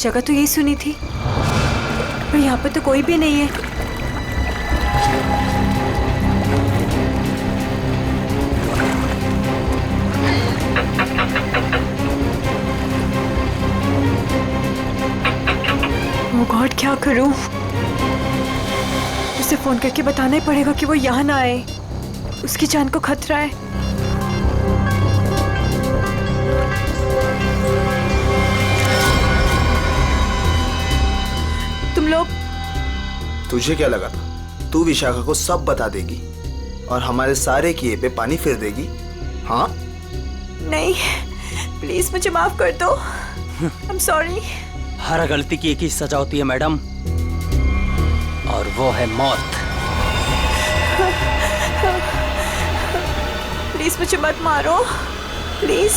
जगह तो यही सुनी थी, पर यहाँ पर तो कोई भी नहीं है। ओह गॉड, क्या करूं? उसे फोन करके बताना ही पड़ेगा कि वो यहाँ ना आए, उसकी जान को खतरा है। तुम लोग, तुझे क्या लगा तू विशाखा को सब बता देगी और हमारे सारे किए पे पानी फेर देगी? हाँ नहीं, प्लीज मुझे माफ कर दो। I am sorry. हर गलती की एक ही सजा होती है मैडम, और वो है मौत। प्लीज मुझे मत मारो, प्लीज।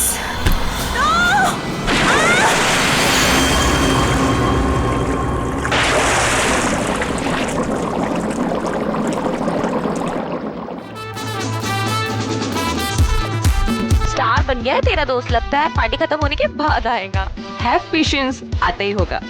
स्टार बन गया है तेरा दोस्त, लगता है पार्टी खत्म होने के बाद आएगा। हैव पेशेंस, आता ही होगा।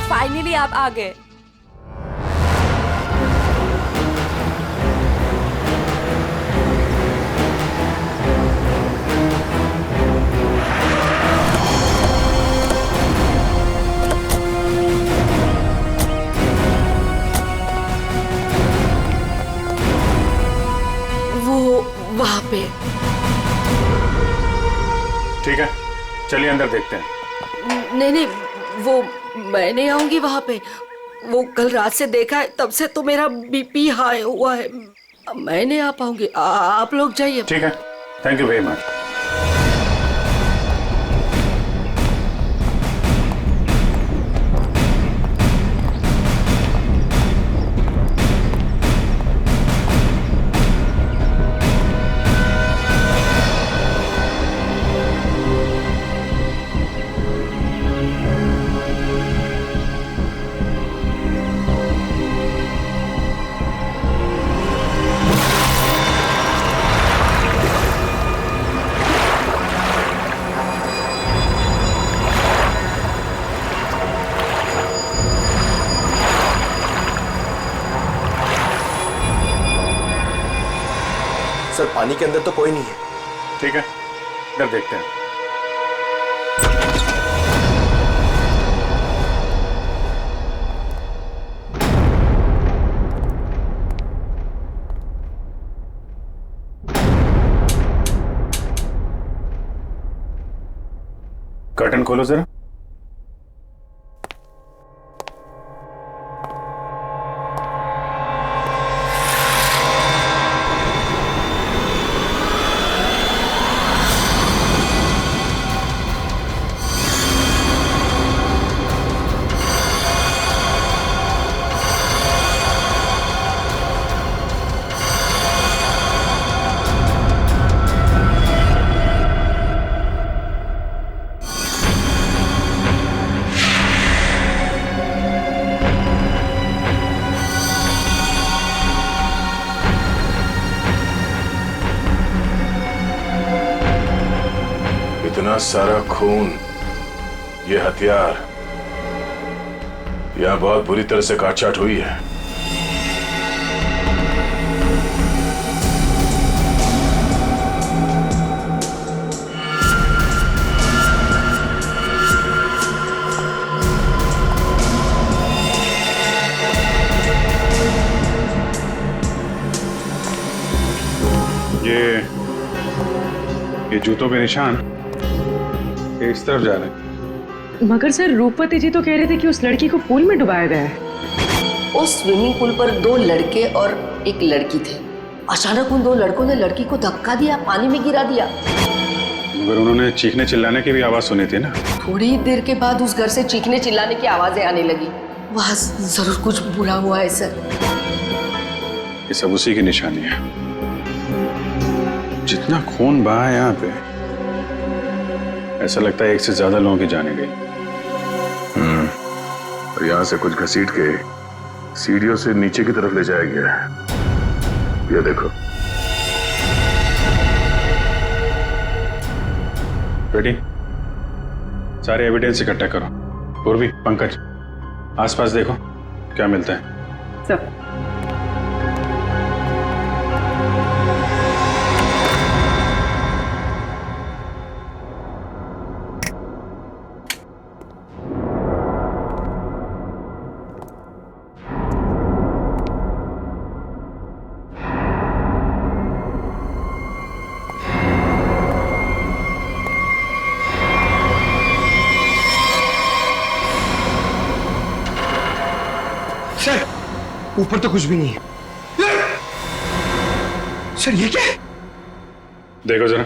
फाइनली आप आ गए। वो वहां पे। ठीक है, चलिए अंदर देखते हैं। नहीं नहीं, वो मैं नहीं आऊंगी वहां पे। वो कल रात से देखा है, तब से तो मेरा बीपी हाई हुआ है। मैं नहीं आ पाऊंगी, आप लोग जाइए। ठीक है, thank you very much. Sir, पानी के अंदर तो कोई नहीं है। ठीक है, इधर देखते हैं। कर्टन खोलो जरा। इतना सारा खून, ये हथियार, यहां बहुत बुरी तरह से काटछाट हुई है। ये जूतों के निशान ये इस तरफ जा रहे हैं। मगर सर रूपवती जी तो कह रहे थे कि उस लड़की को पूल में डुबाया गया है। उस स्विमिंग पूल पर 2 लड़के और एक लड़की थे। अचानक उन 2 लड़कों ने लड़की को धक्का दिया, पानी में गिरा दिया। मगर उन्होंने चीखने चिल्लाने की भी आवाज सुनी थी ना। थोड़ी देर के बाद उस घर से चीखने चिल्लाने की आवाजें आने लगी। वहां जरूर कुछ बुरा हुआ है सर। ये सब उसी की निशानी है। जितना खून बहा है यहाँ पे, ऐसा लगता है एक से ज्यादा लोगों की जाने गई। और यहाँ से कुछ घसीट के सीढ़ियों से नीचे की तरफ ले जाया गया है। ये देखो। बेटी, सारे एविडेंस इकट्ठा करो। पूर्वी, पंकज, आसपास देखो क्या मिलता है। सर ऊपर तो कुछ भी नहीं है। सर ये क्या है? देखो जरा।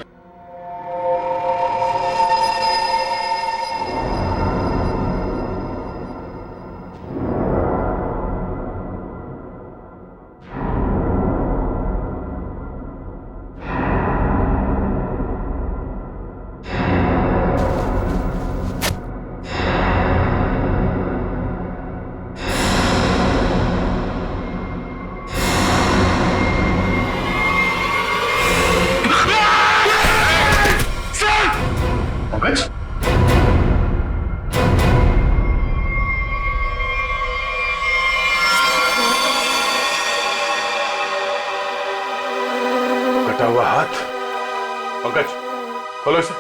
पंकज, कटा हुआ हाथ। पंकज, खोलो इसे।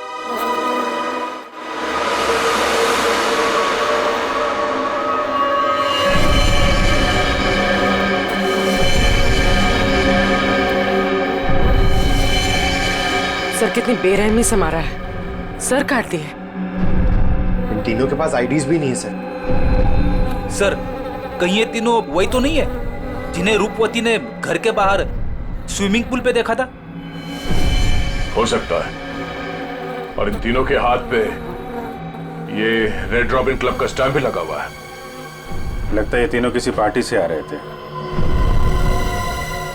सर कितनी बेरहमी से मारा है। सर काट दिए। इन तीनों के पास आईडीज भी नहीं है सर। सर कहीं ये तीनों वही तो नहीं है जिन्हें रूपवती ने घर के बाहर स्विमिंग पूल पे देखा था? हो सकता है। और इन तीनों के हाथ पे ये रेड रॉबिन क्लब का स्टैम्प भी लगा हुआ है। लगता है ये तीनों किसी पार्टी से आ रहे थे।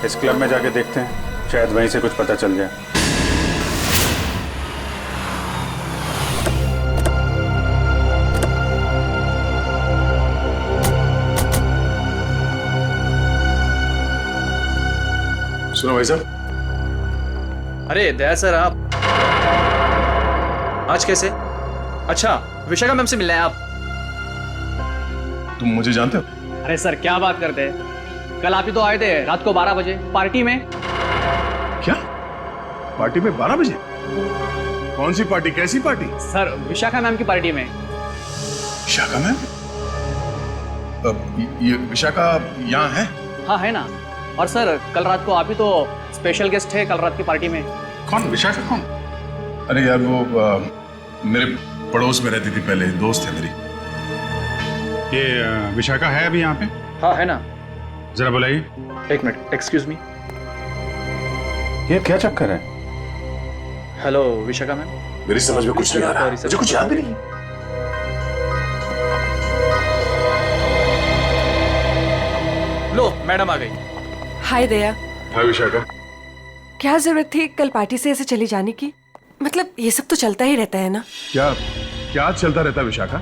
इस क्लब में जाके देखते हैं, शायद वहीं से कुछ पता चल जाए। सुनो भाई साहब। अरे दया सर, आप आज कैसे? अच्छा, विशाखा मैम से मिलना है आप? तुम मुझे जानते हो? अरे सर क्या बात करते हैं, कल आप ही तो आए थे रात को 12 बजे पार्टी में। क्या पार्टी में 12 बजे? कौन सी पार्टी, कैसी पार्टी? सर विशाखा मैम की पार्टी में। विशाखा मैम? ये विशाखा यहाँ है? हाँ है ना। और सर कल रात को आप ही तो स्पेशल गेस्ट है कल रात की पार्टी में। कौन विशाखा? कौन? अरे यार वो मेरे पड़ोस में रहती थी पहले, दोस्त है मेरी। ये विशाखा है अभी यहाँ पे? हाँ है ना। जरा बुलाइए। एक मिनट, एक्सक्यूज मी। ये क्या चक्कर है? Hello Vishakha ma'am. मेरी समझ में कुछ नहीं आ रहा, मुझे कुछ याद भी नहीं। लो मैडम आ गई। हाय दया। हाँ विशाखा। क्या जरूरत थी कल पार्टी से ऐसे चली जाने की? मतलब ये सब तो चलता ही रहता है ना। क्या क्या चलता रहता है विशाखा?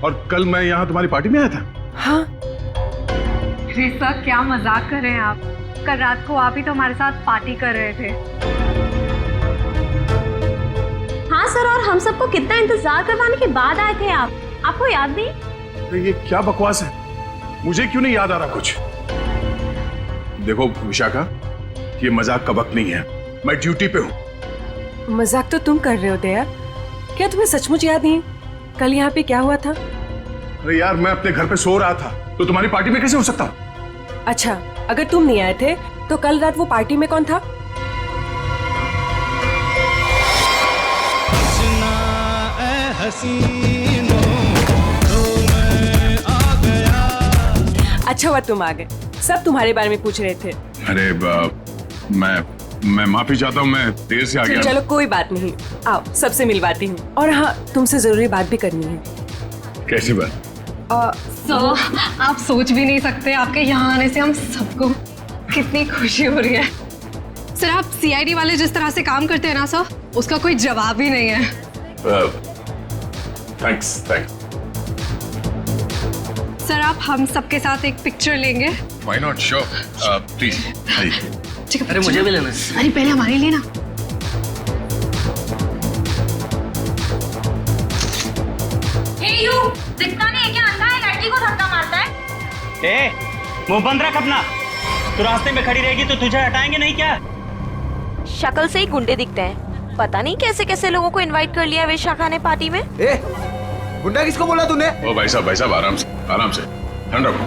और कल मैं यहाँ तुम्हारी पार्टी में आया था। हाँ अरे सर क्या मजाक कर रहे हैं आप? कल रात को आप ही तो हमारे साथ पार्टी कर रहे थे। हाँ सर, और हम सबको कितना इंतजार करवाने के बाद आए थे आप, आपको याद नहीं? अरे ये क्या बकवास है, मुझे क्यों नहीं याद आ रहा कुछ? देखो विशाखा, ये मजाक का वक्त नहीं है, मैं ड्यूटी पे हूँ। मजाक तो तुम कर रहे हो दया, क्या तुम्हें सचमुच याद नहीं कल यहाँ पे क्या हुआ था? अरे यार मैं अपने घर पे सो रहा था, तो तुम्हारी पार्टी में कैसे हो सकता हूँ? अच्छा, अगर तुम नहीं आए थे तो कल रात वो पार्टी में कौन था? अच्छा हुआ तुम आ गए, सब तुम्हारे बारे में पूछ रहे थे। अरे मैं माफी चाहता हूँ, मैं देर से आ गया। चलो कोई बात नहीं, आओ सबसे मिलवाती हूँ। और हाँ, तुमसे जरूरी बात भी करनी है। कैसी बात? सर, आप सोच भी नहीं सकते आपके यहाँ आने से हम सबको कितनी खुशी हो रही है। सर, आप सीआईडी वाले जिस तरह से काम करते हैं ना सर, उसका कोई जवाब ही नहीं है। थैंक्स। सर, आप हम सबके साथ एक पिक्चर लेंगे? Why not, sure, please. अरे मुझे भी लेना। अरे पहले हमारे लिए ना। दिखता नहीं है क्या? अंधा है, लड़की को धक्का मारता है। ए, मुंह बंद रख अपना। तू रास्ते में खड़ी रहेगी तो तुझे हटाएंगे नहीं क्या? शक्ल से ही गुंडे दिखते हैं, पता नहीं कैसे कैसे लोगों को इनवाइट कर लिया विशाखा ने पार्टी में। गुंडा किसको बोला तूने? ओ भाई साहब आराम से ठंड रखो।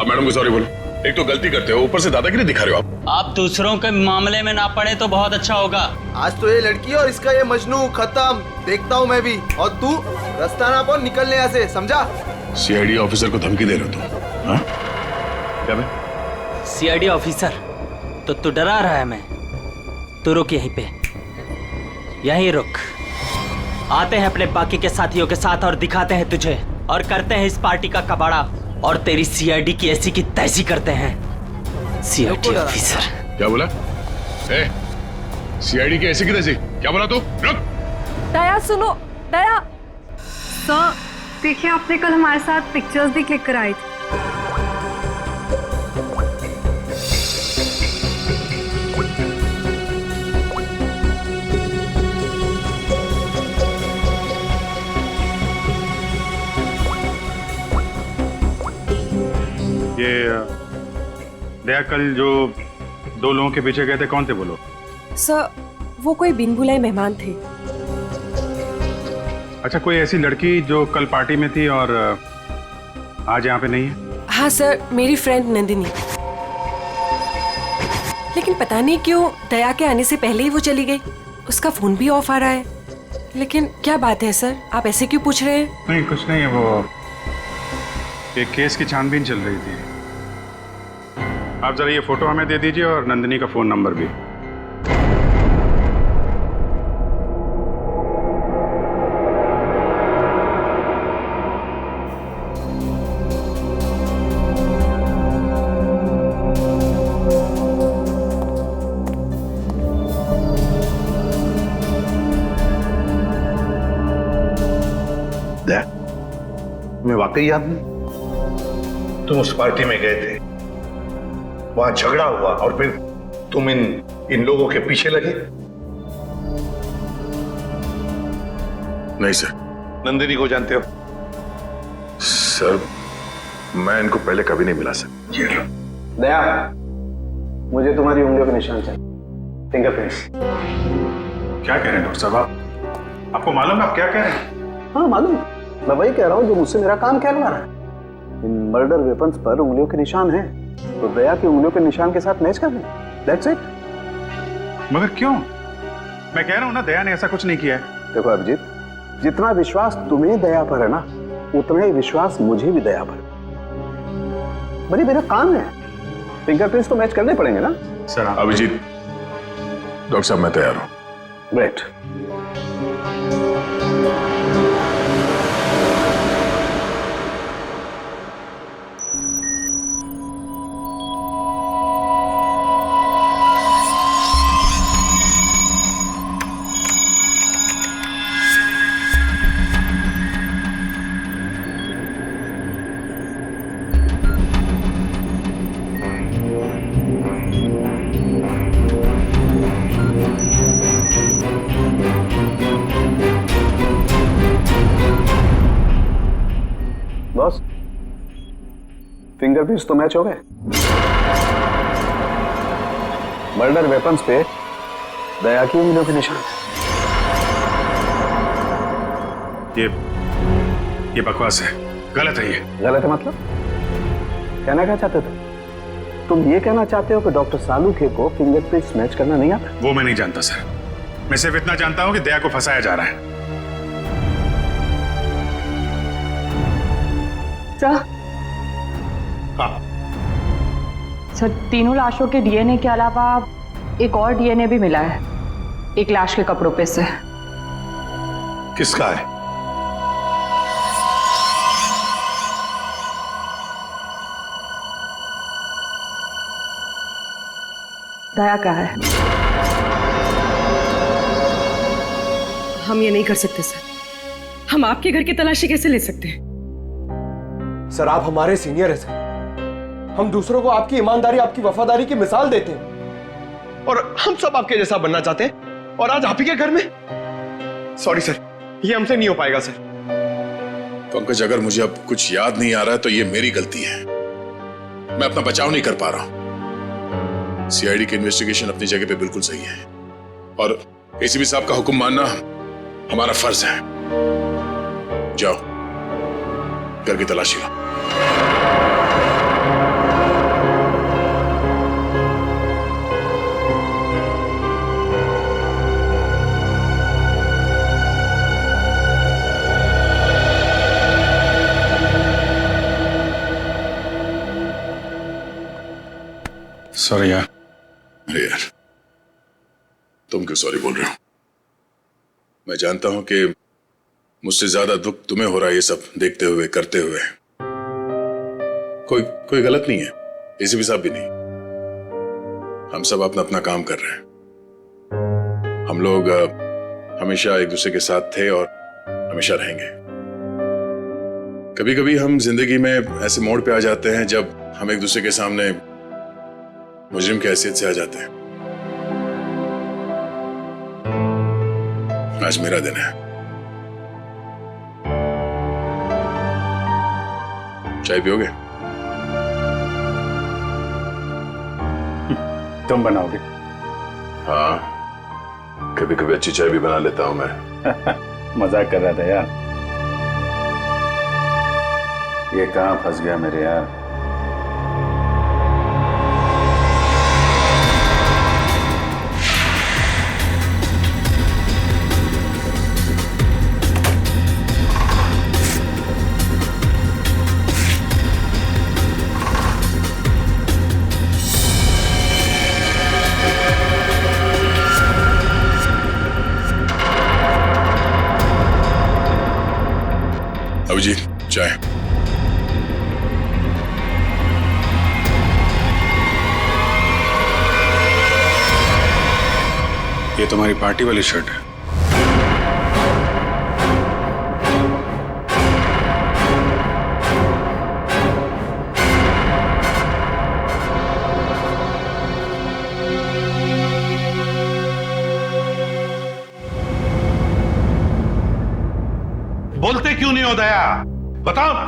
अब मैडम को सॉरी बोलो। एक तो गलती करते हो, ऊपर से दादागिरी दिखा रहे हो आप दूसरों के मामले में ना पड़े तो बहुत अच्छा होगा। आज तो ये लड़की और इसका ये मजनू खत्म, देखता हूँ मैं भी। और तू रास्ता ना पाओ, निकलने यहाँ से, समझा? सीआईडी ऑफिसर को धमकी दे रहे हो तुम? हाँ? क्या बे? सीआईडी ऑफिसर तो तू डरा रहा है मैं। तू रुक यहीं पे, यहीं रुक। आते हैं अपने बाकी के साथियों के साथ और दिखाते हैं तुझे, और करते हैं इस पार्टी का कबाड़ा, और तेरी सीआईडी की ऐसी की तैसी करते हैं। सीआईडी ऑफिसर क्या बोला? सीआईडी की ऐसी की तैसी क्या बोला तू? रुक। दया सुनो, दया। सर, देखिए आपने कल हमारे साथ पिक्चर्स भी क्लिक कराई थी। ये दया कल जो 2 लोगों के पीछे गए थे, कौन थे वो लोग? सर, वो कोई बिन बुलाए मेहमान थे। अच्छा, कोई ऐसी लड़की जो कल पार्टी में थी और आज यहाँ पे नहीं है? हाँ सर, मेरी फ्रेंड नंदिनी। लेकिन पता नहीं क्यों दया के आने से पहले ही वो चली गई। उसका फोन भी ऑफ आ रहा है। लेकिन क्या बात है सर, आप ऐसे क्यों पूछ रहे हैं? नहीं, कुछ नहीं है। वो एक केस की छानबीन चल रही थी। आप जरा ये फोटो हमें दे दीजिए और नंदिनी का फोन नंबर भी। मैं वाकई याद नहीं। तुम उस पार्टी में गए थे, वहां झगड़ा हुआ और फिर तुम इन लोगों के पीछे लगे? नहीं सर। नंदिनी को जानते हो? सर, मैं इनको पहले कभी नहीं मिला सर। दया, मुझे तुम्हारी उंगलियों के निशान चाहिए, फिंगरप्रिंट्स। क्या कह रहे हैं डॉक्टर साहब? आपको मालूम है आप क्या कह रहे हैं? हाँ मालूम, मैं वही कह रहा हूँ जो मुझसे मेरा काम कहलवा रहा है। इन मर्डर वेपन्स पर उंगलियों के निशान हैं, तो दया की उंगलियों के निशान के साथ मैच कर दें। That's it. मगर क्यों? मैं कह रहा हूँ ना, दया ने ऐसा कुछ नहीं किया है। देखो अभिजीत, जितना विश्वास तुम्हें दया पर है ना, उतना ही विश्वास मुझे भी दया पर। बड़ी मेरा काम है, फिंगरप्रिंट्स तो मैच करने पड़ेंगे ना सर। अभिजीत, डॉक्टर साहब मैं तैयार हूँ। ग्रेट। बॉस, फिंगरप्रिंट्स तो मैच हो गए। मर्डर वेपन्स पे दया की उंगलियों के निशान। ये बकवास है, गलत है। ये गलत है मतलब? कहना क्या चाहते थे तुम? ये कहना चाहते हो कि डॉक्टर सालुखे को फिंगरप्रिंट्स मैच करना नहीं आता? वो मैं नहीं जानता सर। मैं सिर्फ इतना जानता हूं कि दया को फंसाया जा रहा है। सर। हाँ। सर, तीनों लाशों के डीएनए के अलावा एक और डीएनए भी मिला है, एक लाश के कपड़ों पे से। किसका है? दया का है। हम ये नहीं कर सकते सर। हम आपके घर की तलाशी कैसे ले सकते हैं? सर, आप हमारे सीनियर हैं सर। हम दूसरों को आपकी ईमानदारी, आपकी वफादारी की मिसाल देते हैं और हम सब आपके जैसा बनना चाहते हैं, और आज आप ही के घर में। सॉरी सर, ये हमसे नहीं हो पाएगा सर। पंकज, अगर मुझे अब कुछ याद नहीं आ रहा है तो ये मेरी गलती है। मैं अपना बचाव नहीं कर पा रहा हूं। सीआईडी की इन्वेस्टिगेशन अपनी जगह पे बिल्कुल सही है, और एसीपी साहब का हुक्म मानना हमारा फर्ज है। जाओ, घर की तलाशी लो। सॉरी यार। अरे यार, तुम क्यों सॉरी बोल रहे हो? मैं जानता हूं कि मुझसे ज्यादा दुख तुम्हें हो रहा है ये सब देखते हुए, करते हुए। कोई गलत नहीं है, एसीपी साहब भी नहीं। हम सब अपना अपना काम कर रहे हैं। हम लोग हमेशा एक दूसरे के साथ थे और हमेशा रहेंगे। कभी कभी हम जिंदगी में ऐसे मोड़ पे आ जाते हैं जब हम एक दूसरे के सामने मुजरिम की हैसियत से आ जाते हैं। आज मेरा दिन है। चाय पियोगे? तुम बनाओगे? हाँ, कभी कभी अच्छी चाय भी बना लेता हूं मैं। मजाक कर रहा था यार। ये कहां फंस गया मेरे यार। अभिजीत, चाय। ये तुम्हारी पार्टी वाली शर्ट है। बोलते क्यों नहीं हो दया? बताओ ना।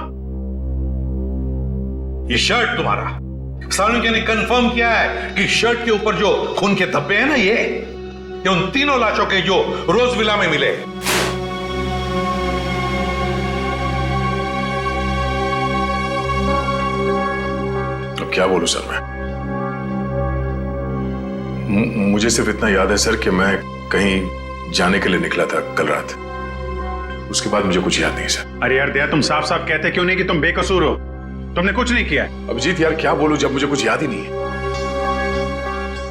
ये शर्ट तुम्हारा, सालुंके ने कंफर्म किया है कि शर्ट के ऊपर जो खून के धब्बे हैं ना, ये उन तीनों लाशों के जो रोज विला में मिले। अब क्या बोलूं सर मैं? मुझे सिर्फ इतना याद है सर कि मैं कहीं जाने के लिए निकला था कल रात। उसके बाद मुझे कुछ याद नहीं सर। अरे यार दया, तुम साफ साफ कहते क्यों नहीं कि तुम बेकसूर हो? तुमने कुछ नहीं किया है। अभिजीत यार, क्या बोलूं जब मुझे कुछ याद ही नहीं है।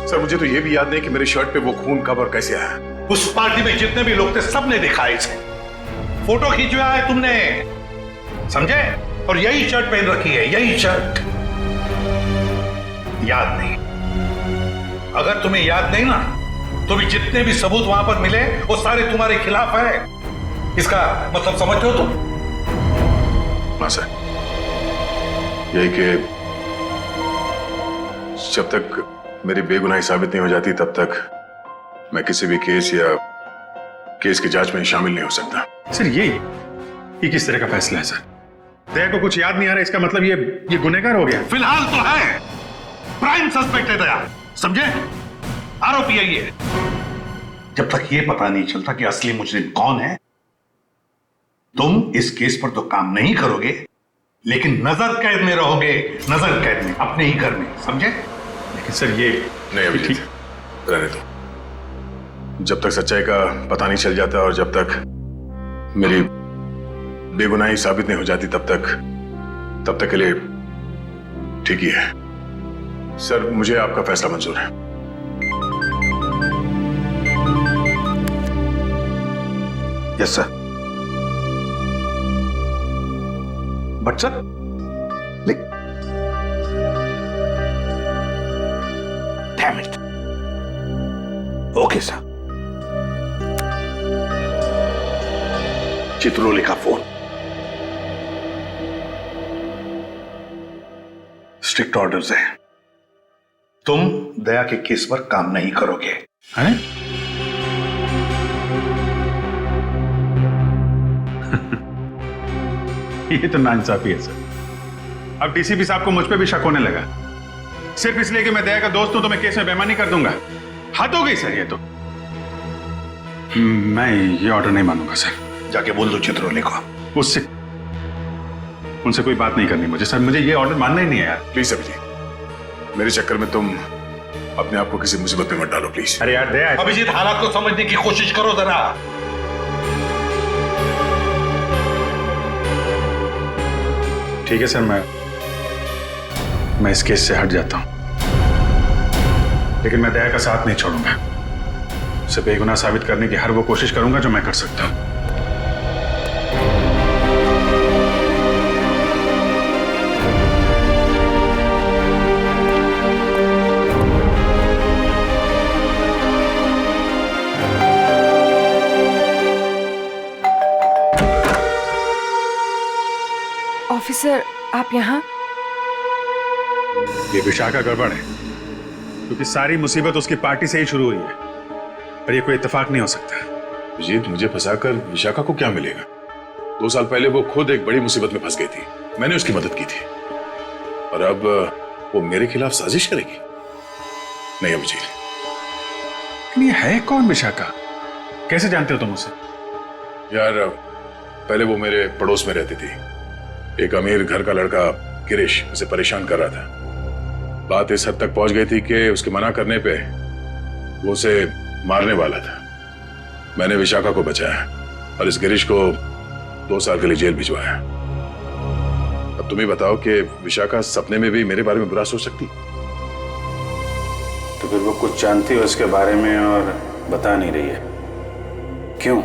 सर, मुझे तो ये भी याद नहीं कि मेरे शर्ट पे वो खून कब और कैसे आया। उस पार्टी में जितने भी लोग थे सबने देखा इसे। फोटो खींचवाया है तुमने, समझे? और यही शर्ट पहन रखी है, यही शर्ट। याद नहीं? अगर तुम्हें याद नहीं ना, तो भी जितने भी सबूत वहां पर मिले वो सारे तुम्हारे खिलाफ है। इसका मतलब समझते हो तुम? हाँ सर, यही कि जब तक मेरी बेगुनाही साबित नहीं हो जाती तब तक मैं किसी भी केस या केस की जांच में शामिल नहीं हो सकता। सर, ये किस तरह का फैसला है सर? दया को कुछ याद नहीं आ रहा, इसका मतलब ये गुनहगार हो गया? फिलहाल तो है, प्राइम सस्पेक्ट है दया, समझे? आरोपी है ये। जब तक ये पता नहीं चलता कि असली मुजरिम कौन है, तुम इस केस पर तो काम नहीं करोगे, लेकिन नजर कैद में रहोगे, नजर कैद में, अपने ही घर में, समझे? लेकिन सर ये नहीं अभिजीत, रहने दो। जब तक सच्चाई का पता नहीं चल जाता और जब तक मेरी बेगुनाही साबित नहीं हो जाती तब तक तब तक के लिए ठीक ही है। सर, मुझे आपका फैसला मंजूर है। Yes sir. But sir, damn it. Okay sir. Chitrole का फोन। स्ट्रिक्ट ऑर्डर्स है, तुम दया के केस पर काम नहीं करोगे। हैं? ये तो नाइंसाफी है सर। अब डीसीपी साहब को मुझ पे भी शक होने लगा, सिर्फ इसलिए कि मैं दया का दोस्त हूं तो मैं केस में बेईमानी कर दूंगा। हद हो गई सर ये तो। मैं ये ऑर्डर नहीं मानूंगा सर। जाके बोल दो चित्रोले को। उससे उनसे कोई बात नहीं करनी मुझे सर। मुझे ये ऑर्डर मानना ही नहीं है यार। प्लीज अभिजीत, मेरे चक्कर में तुम अपने आप को किसी मुसीबत में मत डालो प्लीज। अरे यार दया, अभिजीत हालात को समझने की कोशिश करो जरा। ठीक है सर, मैं इस केस से हट जाता हूं, लेकिन मैं दया का साथ नहीं छोड़ूंगा। उसे बेगुनाह साबित करने की हर वो कोशिश करूंगा जो मैं कर सकता हूं। ऑफिसर, आप यहाँ? ये विशाखा गड़बड़ है, क्योंकि सारी मुसीबत उसकी पार्टी से ही शुरू हुई है, और ये कोई इत्तेफाक नहीं हो सकता। अभिजीत, मुझे फंसाकर विशाखा को क्या मिलेगा? 2 साल पहले वो खुद एक बड़ी मुसीबत में फंस गई थी, मैंने उसकी मदद की थी, और अब वो मेरे खिलाफ साजिश करेगी? नहीं अभिजीत। लेकिन ये है कौन विशाखा? कैसे जानते हो तुम उसे? यार, पहले वो मेरे पड़ोस में रहती थी। एक अमीर घर का लड़का गिरीश उसे परेशान कर रहा था। बात इस हद तक पहुंच गई थी कि उसके मना करने पे वो उसे मारने वाला था। मैंने विशाखा को बचाया और इस गिरीश को 2 साल के लिए जेल भिजवाया। अब तुम ही बताओ कि विशाखा सपने में भी मेरे बारे में बुरा सोच सकती? तो फिर वो कुछ जानती है उसके बारे में और बता नहीं रही है, क्यों?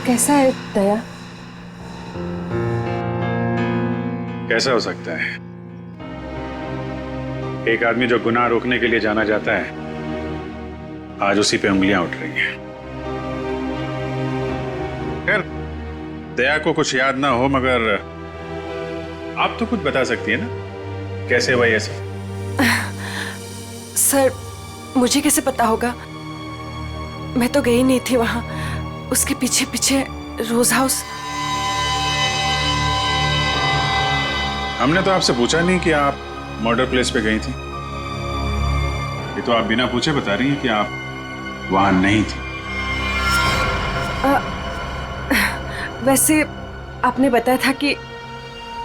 कैसा है दया? कैसा हो सकता है? एक आदमी जो गुनाह रोकने के लिए जाना जाता है, आज उसी पे उंगलियां उठ रही हैं। खैर, दया को कुछ याद ना हो, मगर आप तो कुछ बता सकती है ना, कैसे हुआ ये सब? सर, मुझे कैसे पता होगा? मैं तो गई नहीं थी वहां। उसके पीछे पीछे रोज हाउस। हमने तो आपसे पूछा नहीं कि आप मर्डर प्लेस पे गई थी। ये तो आप बिना पूछे बता रही हैं कि आप वहां नहीं थी। वैसे आपने बताया था कि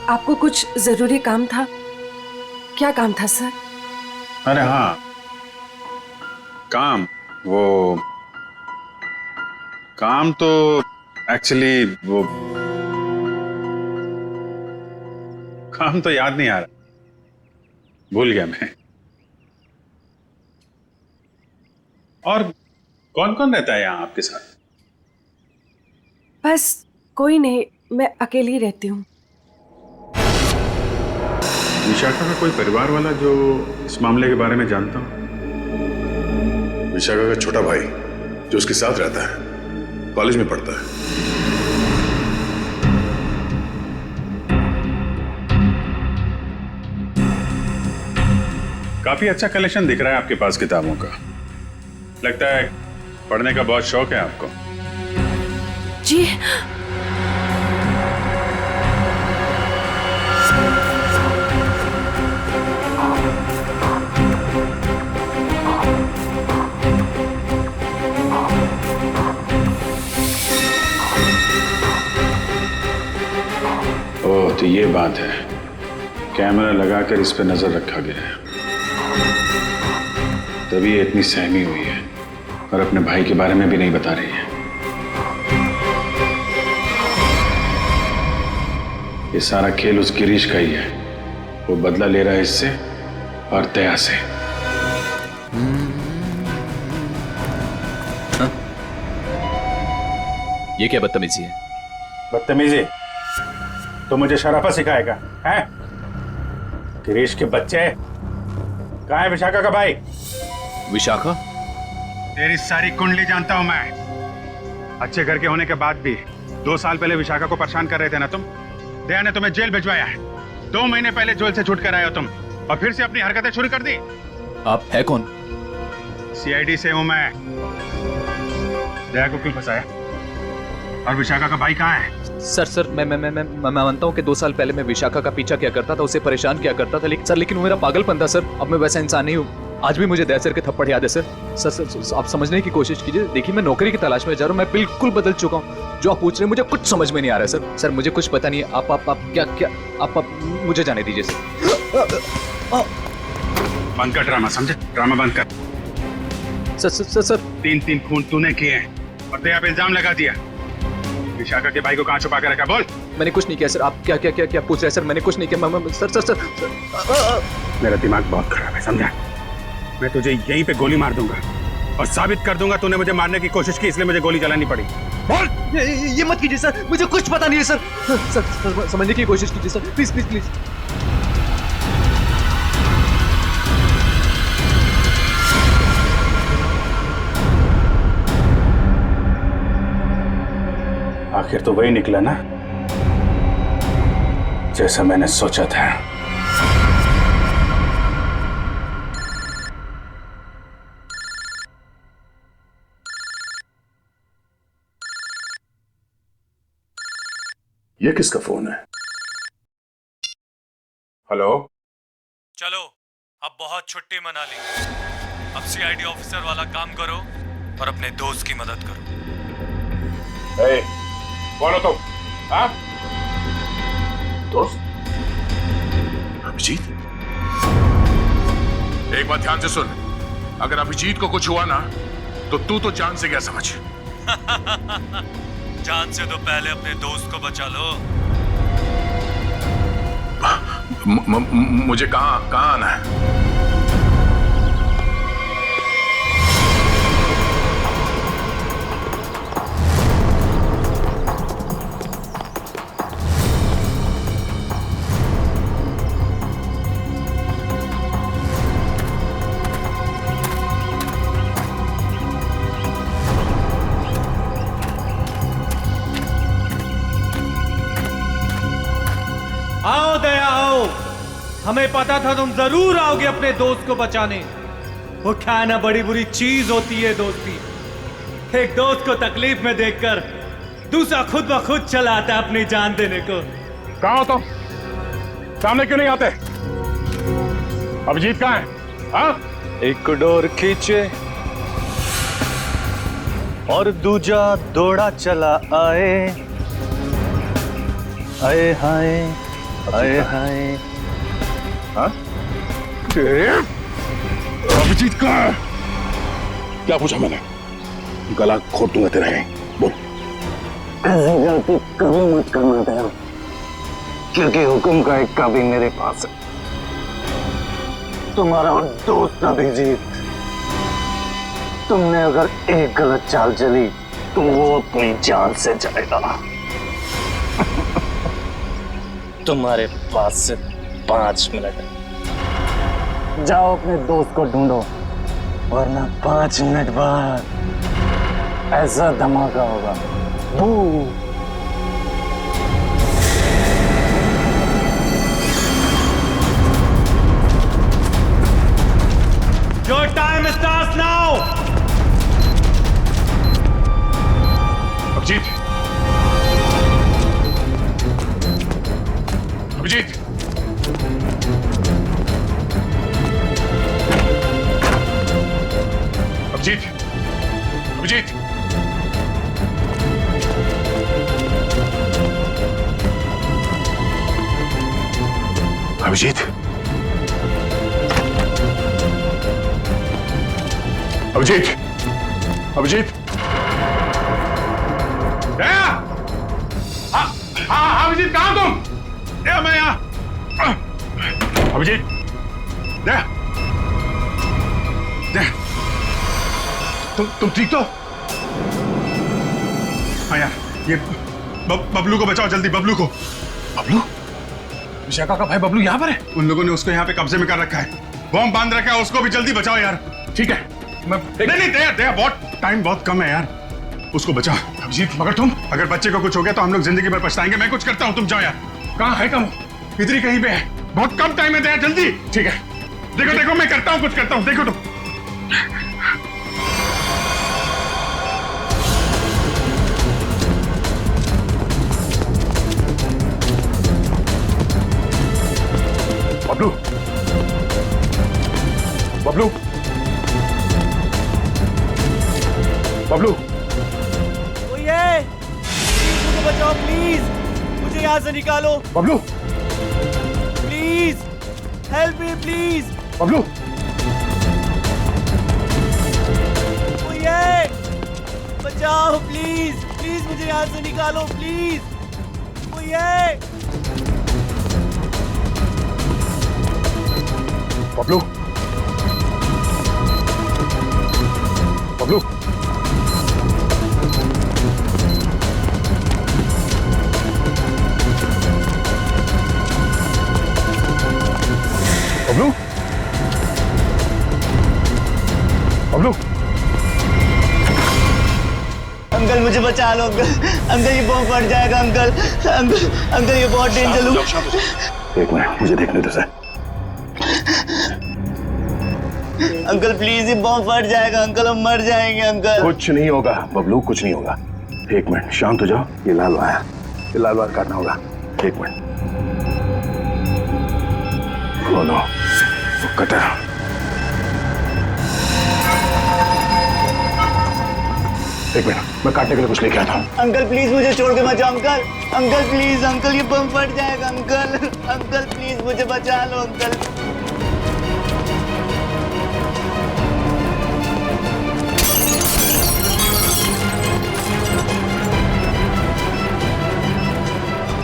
आपको कुछ जरूरी काम था। क्या काम था सर? अरे हाँ, काम तो एक्चुअली वो काम तो याद नहीं आ रहा, भूल गया मैं। और कौन कौन रहता है यहाँ आपके साथ? बस कोई नहीं, मैं अकेली रहती हूँ। विशाखा का कोई परिवार वाला जो इस मामले के बारे में जानता हो? विशाखा का छोटा भाई जो उसके साथ रहता है, कॉलेज में पढ़ता है। काफी अच्छा कलेक्शन दिख रहा है आपके पास किताबों का। लगता है पढ़ने का बहुत शौक है आपको। जी। ओह, तो ये बात है। कैमरा लगाकर इस पे नजर रखा गया है, तभी ये इतनी सहमी हुई है और अपने भाई के बारे में भी नहीं बता रही है। ये सारा खेल उस गिरीश का ही है। वो बदला ले रहा है इससे और दया से। ये क्या बदतमीजी है? बदतमीजी? तो मुझे शराफत सिखाएगा हैं? गिरीश के बच्चे। कहाँ है विशाखा का भाई? विशाखा? तेरी सारी कुंडली जानता हूं मैं। अच्छे घर के होने के बाद भी 2 साल पहले विशाखा को परेशान कर रहे थे ना तुम। दया ने तुम्हें जेल भिजवाया है। 2 महीने पहले जेल से छूट कर आए हो तुम और फिर से अपनी हरकतें शुरू कर दी। आप है कौन? सीआईडी से हूं मैं। दया को क्यों फंसाया? और विशाखा का भाई कहाँ है? सर मैं मानता हूँ कि 2 साल पहले मैं विशाखा का पीछा किया करता था, उसे परेशान किया करता था, लेकिन वो मेरा पागलपन था सर। अब मैं वैसा इंसान नहीं हूँ। आज भी मुझे दया सर के थप्पड़ याद है सर। आप समझने की कोशिश कीजिए। देखिए, मैं नौकरी की तलाश में जा रहा हूँ। मैं बिल्कुल बदल चुका हूँ। जो आप पूछ रहे हैं मुझे कुछ समझ में नहीं आ रहा है सर। मुझे कुछ पता नहीं है। आप क्या आप मुझे जाने दीजिए सर। बंद कर ड्रामा, समझे? ड्रामा बंद कर। सर 3 खून तूने किए हैं और दया पे इल्जाम लगा दिया। विशाखा के भाई को कहाँ छुपा कर रखा? बोल। मैंने कुछ नहीं किया सर। आप क्या पूछ रहे हैं सर? मैंने कुछ नहीं किया सर। मेरा दिमाग बहुत खराब है, समझा? मैं तुझे यहीं पे गोली मार दूंगा और साबित कर दूंगा तूने मुझे मारने की कोशिश की, इसलिए मुझे गोली चलानी पड़ी। बोल। ये मत कीजिए सर, मुझे कुछ पता नहीं है सर। सर समझने की कोशिश कीजिए सर, प्लीज। आखिर तो वही निकला ना जैसा मैंने सोचा था। ये किसका फोन है? हेलो? चलो, अब बहुत छुट्टी मना ली। अब सीआईडी ऑफिसर वाला काम करो और अपने दोस्त की मदद करो। ए, कौन हो तुम? हाँ? दोस्त? अभिजीत? एक बात ध्यान से सुन, अगर अभिजीत को कुछ हुआ ना तो तू तो जान से गया समझ। जान से तो पहले अपने दोस्त को बचा लो। मुझे कहाँ आना है? आओ दया आओ, हमें पता था तुम जरूर आओगे अपने दोस्त को बचाने। वो क्या ना बड़ी बुरी चीज होती है दोस्ती। एक दोस्त को तकलीफ में देखकर दूसरा खुद ब खुद चला आता है अपनी जान देने को। कहाँ हो तुम? सामने क्यों नहीं आते? अभिजीत कहाँ है? हाँ? एक डोर खींचे और दूजा दौड़ा चला आए। आए हाय आए हाय। हाँ? अभिजीत कहाँ है? क्या पूछा मैंने? गला घोट दूंगा तेरा यहीं। बोल। ऐसी गलती कभी मत करना दया, क्योंकि हुक्म का एक कभी मेरे पास है। तुम्हारा दोस्त अभिजीत, तुमने अगर एक गलत चाल चली तो वो अपनी जान से जाएगा। तुम्हारे पास से 5 मिनट है। जाओ अपने दोस्त को ढूंढो, वरना 5 मिनट बाद ऐसा धमाका होगा। बू। Your time starts now. Abhijit, Abhijit, Abhijit, Abhijit, Abhijit, Abhijit, Abhijit, दया! हाँ, अभिजीत कहाँ तुम? अभिजीत, दया, दया, तुम ठीक तो? हाँ यार, ये बबलू को बचाओ जल्दी, बबलू को। बबलू? विशाखा का भाई बबलू यहाँ पर है? उन लोगों ने उसको यहाँ पे कब्जे में कर रखा है, बॉम्ब बांध रखा है, उसको भी जल्दी बचाओ यार। ठीक है, मैं नहीं दया, दया, टाइम बहुत कम है यार, उसको बचाओ। अभिजीत, मगर तुम? अगर बच्चे को कुछ हो गया तो हम लोग जिंदगी भर पछताएंगे। मैं कुछ करता हूँ, तुम जाओ यार। कहाँ है कम? इधर ही कहीं पे है, बहुत कम टाइम है दया, जल्दी। ठीक है, देखो देखो, मैं करता हूँ, कुछ करता हूँ, देखो तुम। बबलू, बबलू, बबलू, मुझे बचाओ प्लीज, मुझे यहाँ से निकालो। Bablu, please help me please. Bablu, बचाओ प्लीज, प्लीज मुझे यहाँ से निकालो प्लीज। बबलू, बबलू, बबलू, बबलू, अंकल मुझे बचा लो अंकल, अंकल ये बॉम्ब फट जाएगा अंकल, अंकल अंकल ये बहुत डेंजर है। एक मिनट, मुझे देखने दो सर। अंकल प्लीज ये बॉम्ब फट जाएगा अंकल, हम मर जाएंगे अंकल। कुछ नहीं होगा बबलू, कुछ नहीं होगा। एक मिनट, शांत हो जाओ। ये लाल वायर, ये लाल वायर काटना होगा। एक मिनट। No no, cutter. एक मिनट, मैं काटने के लिए कुछ लेके आता हूँ। अंकल प्लीज मुझे छोड़ के मत जाओ अंकल, अंकल प्लीज अंकल ये बम फट जाएगा अंकल, अंकल प्लीज मुझे बचा लो अंकल।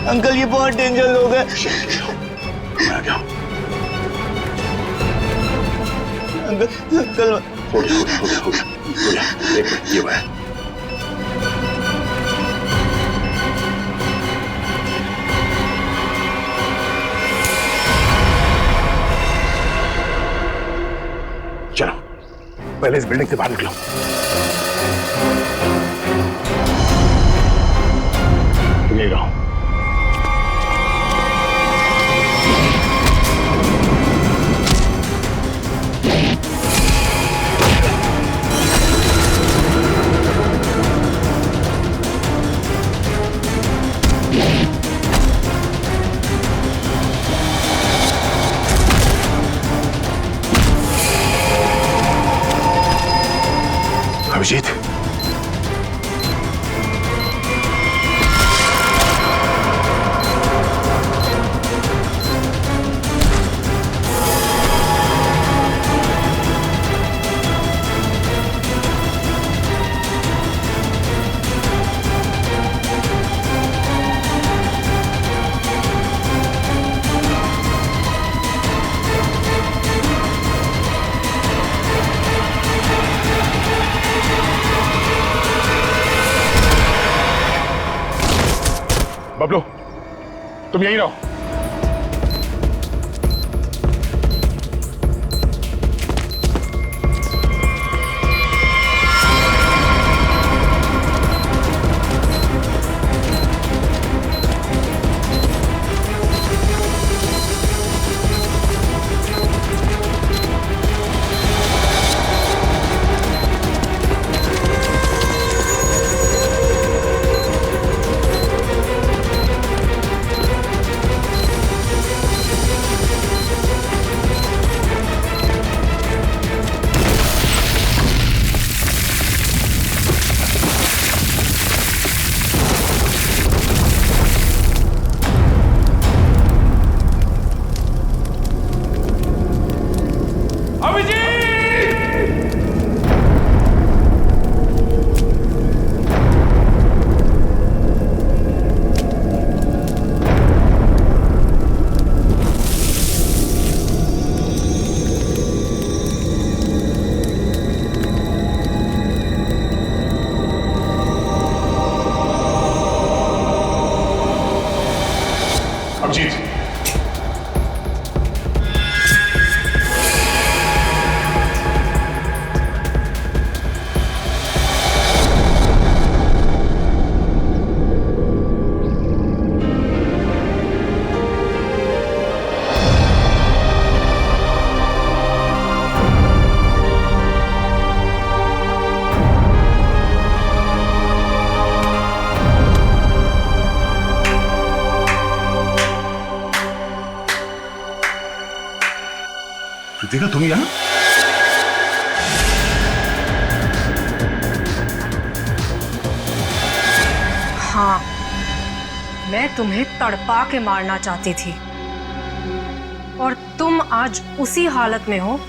अंकल ये बहुत डेंजर लोग हैं। मैं आ गया। अंकल अंकल हो गया, हो गया, हो गया, हो गया। एक मिनट, ये वायर। चलो पहले इस बिल्डिंग से बाहर निकलो। तुम यही रहो। अभिजीत, बबलू, तुम यहीं रहो। कृतिका तुम यहाँ? हाँ, मैं तुम्हें तड़पा के मारना चाहती थी और तुम आज उसी हालत में हो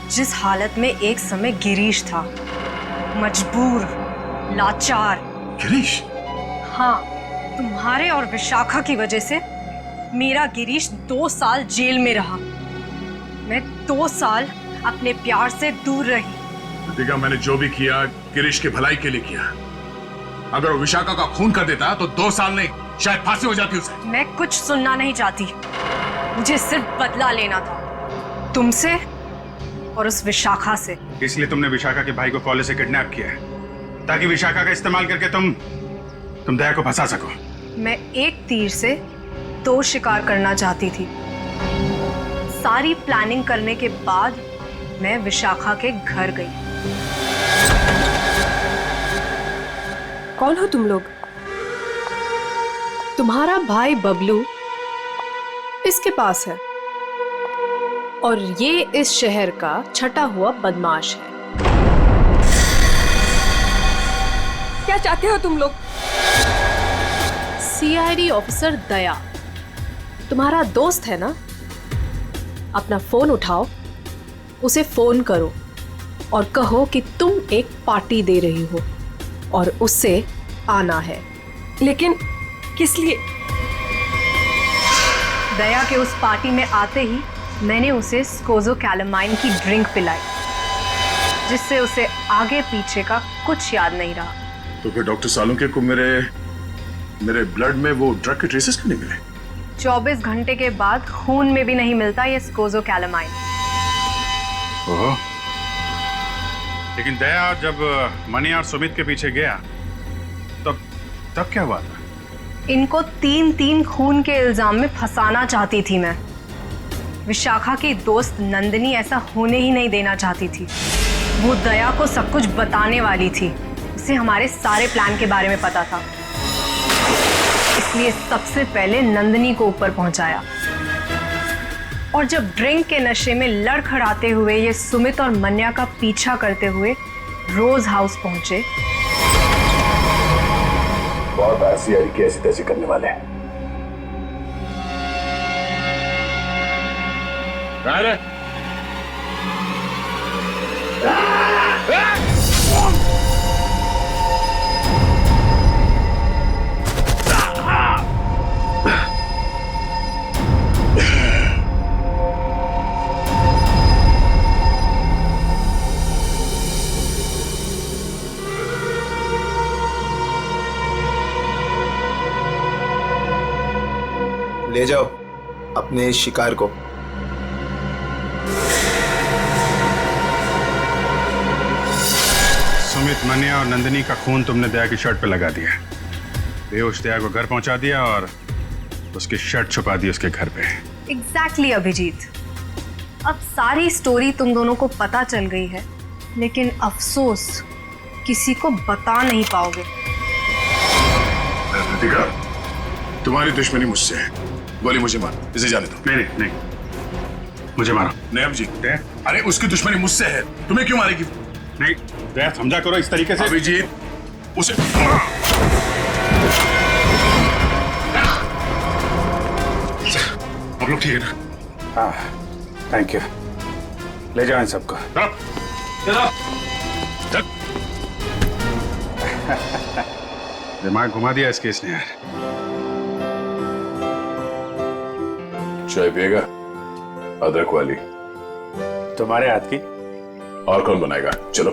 जिस हालत में एक समय गिरीश था, मजबूर, लाचार। गिरीश? हाँ, तुम्हारे और विशाखा की वजह से मेरा गिरीश 2 साल जेल में रहा। मैं 2 साल अपने प्यार से दूर रही। कृतिका, मैंने जो भी किया गिरीश की भलाई के लिए किया। अगर वो विशाखा का खून कर देता तो 2 साल नहीं, शायद फांसी हो जाती उसे। मैं कुछ सुनना नहीं चाहती, मुझे सिर्फ बदला लेना था, तुमसे और उस विशाखा से। इसलिए तुमने विशाखा के भाई को कॉलेज से किडनैप किया है ताकि विशाखा का इस्तेमाल करके तुम दया को फंसा सको। मैं एक तीर से 2 शिकार करना चाहती थी। सारी प्लानिंग करने के बाद मैं विशाखा के घर गई। कौन हो तुम लोग? तुम्हारा भाई बबलू इसके पास है और ये इस शहर का छटा हुआ बदमाश है। क्या चाहते हो तुम लोग? सीआईडी ऑफिसर दया तुम्हारा दोस्त है ना? अपना फोन उठाओ, उसे फोन करो और कहो कि तुम एक पार्टी दे रही हो और उससे आना है। लेकिन किस लिए? दया के उस पार्टी में आते ही मैंने उसे स्कोज़ोकैलामाइन की ड्रिंक पिलाई, जिससे उसे आगे पीछे का कुछ याद नहीं रहा। तो फिर डॉक्टर सालुंके को मेरे ब्लड में वो ड्रग के ट्रेसेस क्यों नहीं मिले? 24 घंटे के बाद खून में भी नहीं मिलता ये स्कोज़ोकैलामाइन। ओहो। लेकिन दया जब मनी और सुमित के पीछे गया तब क्या हुआ था? इनको 3 खून के इल्जाम में फंसाना चाहती थी मैं। विशाखा की दोस्त नंदिनी ऐसा होने ही नहीं देना चाहती थी। वो दया को सब कुछ बताने वाली थी, उसे हमारे सारे प्लान के बारे में पता था। इसलिए सबसे पहले नंदिनी को ऊपर पहुंचाया और जब ड्रिंक के नशे में लड़खड़ाते हुए ये सुमित और मन्या का पीछा करते हुए रोज हाउस पहुंचे। बहुत ऐसी तैसी करने वाले हैं। ले जाओ अपने शिकार को। सुमित, मन्या और नंदिनी का खून तुमने दया की शर्ट पे लगा दिया। बेहोश दया को घर पहुंचा दिया और उसकी शर्ट छुपा दी उसके घर पे। एग्जैक्टली अभिजीत, अब सारी स्टोरी तुम दोनों को पता चल गई है, लेकिन अफसोस किसी को बता नहीं पाओगे। कृतिका, तुम्हारी दुश्मनी मुझसे है। गोली मुझे मार, इसे जाने दो। नहीं, मुझे मारो। नहीं अभिजीत, अरे उसकी दुश्मनी मुझसे है, तुम्हें क्यों मारेगी? नहीं दया, समझा करो इस तरीके से। अभिजीत, उसे आप लोग ठीक है ना? हाँ, थैंक यू। ले जाओ इन सबको। दिमाग घुमा दिया इस केस ने यार। चाय पिएगा? अदरक वाली। तुम्हारे हाथ की। और कौन बनाएगा? चलो।